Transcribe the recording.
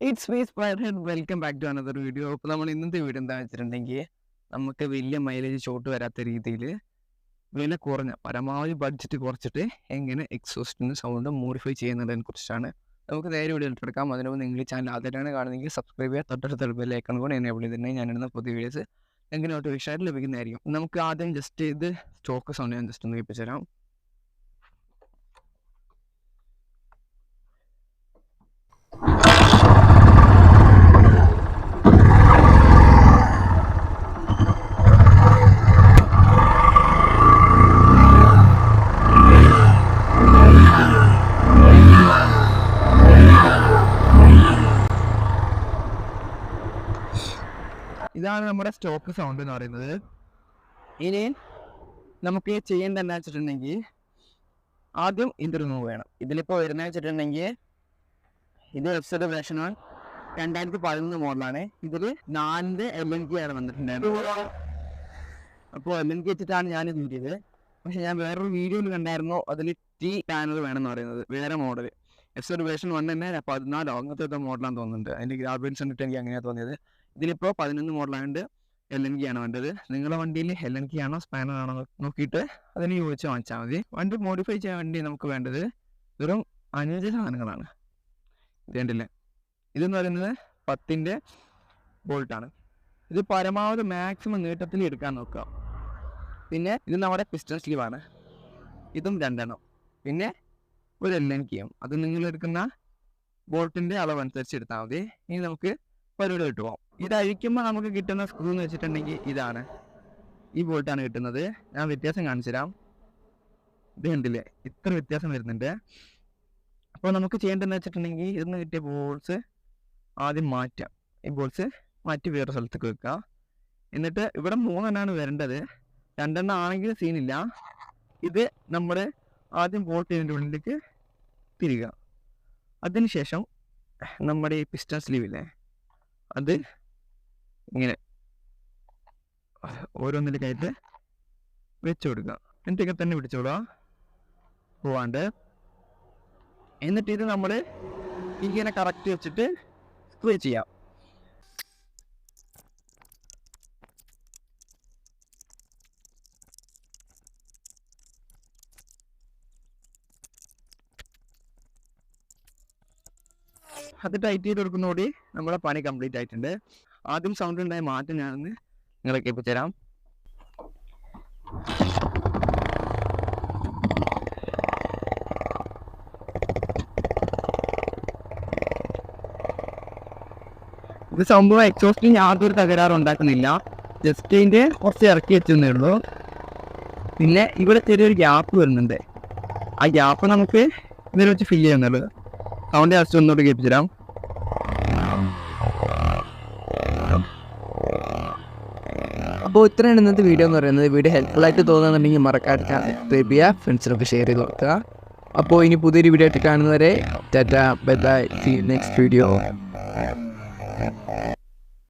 It's me Spirehead. Welcome back to another video. അപ്പോൾ നമ്മൾ ഇന്നത്തെ വീഡിയോ എന്താ വെച്ചിട്ടുണ്ടെങ്കിൽ നമുക്ക് വലിയ മൈലേജ് ഷോട്ട് വരാത്ത രീതിയിൽ വില കുറഞ്ഞ പരമാവധി ബഡ്ജറ്റ് കുറച്ചിട്ട് എങ്ങനെ എക്സോസ്റ്റിന് സൗണ്ട് മോഡിഫൈ ചെയ്യുന്നതിനെ കുറിച്ചാണ്. നമുക്ക് നേരെ വീഡിയോ എടുക്കാം. അതിന് മുമ്പ് നിങ്ങൾ ഈ ചാനൽ ആദ്യമായിട്ടാണ് കാണുന്നതെങ്കിൽ സബ്സ്ക്രൈബ് ചെയ്യുക. തൊട്ടടുത്ത ബെല്ലൈക്കൺ കൂടെ എനേബിൾ ചെയ്തിട്ടുണ്ടെങ്കിൽ ഞാനിടുന്ന പുതിയ വീഡിയോസ് എങ്ങനെ നോട്ടിഫിക്കേഷൻ ലഭിക്കുന്നതായിരിക്കും. നമുക്ക് ആദ്യം ജസ്റ്റ് ഇത് സ്റ്റോക്ക് സൗണ്ട് ഞാൻ ജസ്റ്റ് ഒന്ന് കേൾപ്പിച്ചു തരാം. ഇതാണ് നമ്മുടെ സ്റ്റോക്ക് സൗണ്ട് എന്ന് പറയുന്നത്. ഇനി നമുക്ക് ചെയ്യേണ്ടത് എന്താ വെച്ചിട്ടുണ്ടെങ്കിൽ ആദ്യം ഇത് റിമൂവ് ചെയ്യണം. ഇതിലിപ്പോൾ വരുന്നത് വെച്ചിട്ടുണ്ടെങ്കിൽ ഇത് വെബ്സൈറ്റ് വേർഷൻ 2011 മോഡലാണ്. ഇതിൽ 4 LNK ആണ് വന്നിട്ടുണ്ടായിരുന്നത്. അപ്പോൾ LNK വെച്ചിട്ടാണ് ഞാൻ ഇത് ചെയ്തത്. പക്ഷെ ഞാൻ വേറൊരു വീഡിയോയിൽ കണ്ടായിരുന്നു അതിൽ T പാനൽ വേണമെന്ന് പറയുന്നത്, വേറെ മോഡൽ. വെബ്സൈറ്റ് വേർഷൻ 1 തന്നെ 14 അങ്ങനത്തെ മോഡലാണെന്ന് തോന്നുന്നുണ്ട്. അതിൻ്റെ ഗ്രാഫിക്സ് കണ്ടിട്ട് എനിക്ക് അങ്ങനെയാണ് തോന്നിയത്. ഇതിലിപ്പോൾ 11 മോഡലായതുകൊണ്ട് LNK ആണ് വേണ്ടത്. നിങ്ങളുടെ വണ്ടിയിൽ LNK ആണോ സ്പാനർ ആണോ നോക്കിയിട്ട് അതിന് യോജിച്ച് വാങ്ങിച്ചാൽ മതി. വണ്ടി മോഡിഫൈ ചെയ്യാൻ വേണ്ടി നമുക്ക് വേണ്ടത് വെറും 5 സാധനങ്ങളാണ്. ഇത് കണ്ടില്ലേ, ഇതെന്ന് പറയുന്നത് 10-ൻ്റെ ബോൾട്ടാണ്. ഇത് പരമാവധി മാക്സിമം നീട്ടത്തിൽ എടുക്കാൻ നോക്കുക. പിന്നെ ഇത് നമ്മുടെ പിസ്റ്റൺ സ്ലീവാണ്, ഇതും 2 എണ്ണം. പിന്നെ ഒരു LNKയും. അത് നിങ്ങൾ എടുക്കുന്ന ബോൾട്ടിൻ്റെ അളവനുസരിച്ച് എടുത്താൽ മതി. ഇനി നമുക്ക് പരിപാടി കിട്ടുമോ? ഇത് അഴിക്കുമ്പോൾ നമുക്ക് കിട്ടുന്ന സ്ക്രൂ എന്ന് വെച്ചിട്ടുണ്ടെങ്കിൽ ഇതാണ്, ഈ ബോൾട്ടാണ് കിട്ടുന്നത്. ഞാൻ വ്യത്യാസം കാണിച്ചു തരാം. ഇത് കണ്ടില്ലേ, ഇത്ര വ്യത്യാസം വരുന്നുണ്ട്. അപ്പോൾ നമുക്ക് ചെയ്യേണ്ടതെന്ന് വെച്ചിട്ടുണ്ടെങ്കിൽ ഇതിന്ന് കിട്ടിയ ബോൾസ് ആദ്യം മാറ്റാം. ഈ ബോൾസ് മാറ്റി വേറെ സ്ഥലത്തേക്ക് വെക്കുക. എന്നിട്ട് ഇവിടെ 3 എണ്ണമാണ് വരേണ്ടത്. 2 എണ്ണം ആണെങ്കിൽ സീനില്ല. ഇത് നമ്മൾ ആദ്യം ബോൾട്ട് ഇതിൻ്റെ ഉള്ളിലേക്ക് തിരിക. അതിനുശേഷം നമ്മുടെ ഈ പിസ്റ്റൺ സ്ലീവില്ലേ, അത് ഇങ്ങനെ ഓരോന്നിലേക്കായിട്ട് വെച്ച് കൊടുക്കുക. എന്നിട്ടൊക്കെ തന്നെ പിടിച്ചോടുക പോവാണ്ട്. എന്നിട്ട് ഇത് നമ്മൾ ഇങ്ങനെ കറക്റ്റ് വെച്ചിട്ട് സ്ക്രൂ ചെയ്യാം. അത് ടൈറ്റ് ചെയ്ത് കൊടുക്കുന്നതോടെ നമ്മുടെ പണി കംപ്ലീറ്റ് ആയിട്ടുണ്ട്. ആദ്യം സൗണ്ട് ഉണ്ടായ മാറ്റം ഞാനൊന്ന് നിങ്ങളെ കേൾപ്പിച്ചു തരാം. ഇത് സംഭവം എക്സോസ്റ്റിന് യാതൊരു തകരാറ് ഉണ്ടാക്കുന്നില്ല. ജസ്റ്റ് ഇതിൻ്റെ കുറച്ച് ഇറക്കി വെച്ചേ ഉള്ളൂ. പിന്നെ ഇവിടെ ചെറിയൊരു ഗ്യാപ്പ് വരുന്നുണ്ട്. ആ ഗ്യാപ്പ് നമുക്ക് ഇതിൽ വെച്ച് ഫില്ല് ചെയ്യുന്നുള്ളൂ. സൗണ്ട് ജസ്റ്റ് ഒന്നുകൂടി കേൾപ്പിച്ചു തരാം. അപ്പോൾ ഇത്രയാണ് ഇന്നത്തെ വീഡിയോ എന്ന് പറയുന്നത്. വീഡിയോ ഹെൽപ്ഫുൾ ആയിട്ട് തോന്നുന്നുണ്ടെങ്കിൽ മറക്കാതെ സബ്സ്ക്രൈബ് ചെയ്യുക, ഫ്രണ്ട്സിനൊക്കെ ഷെയർ ചെയ്ത് കൊടുക്കുക. അപ്പോൾ ഇനി പുതിയൊരു വീഡിയോ ആയിട്ട് കാണുന്നവരെ tata, bye bye, see you next video.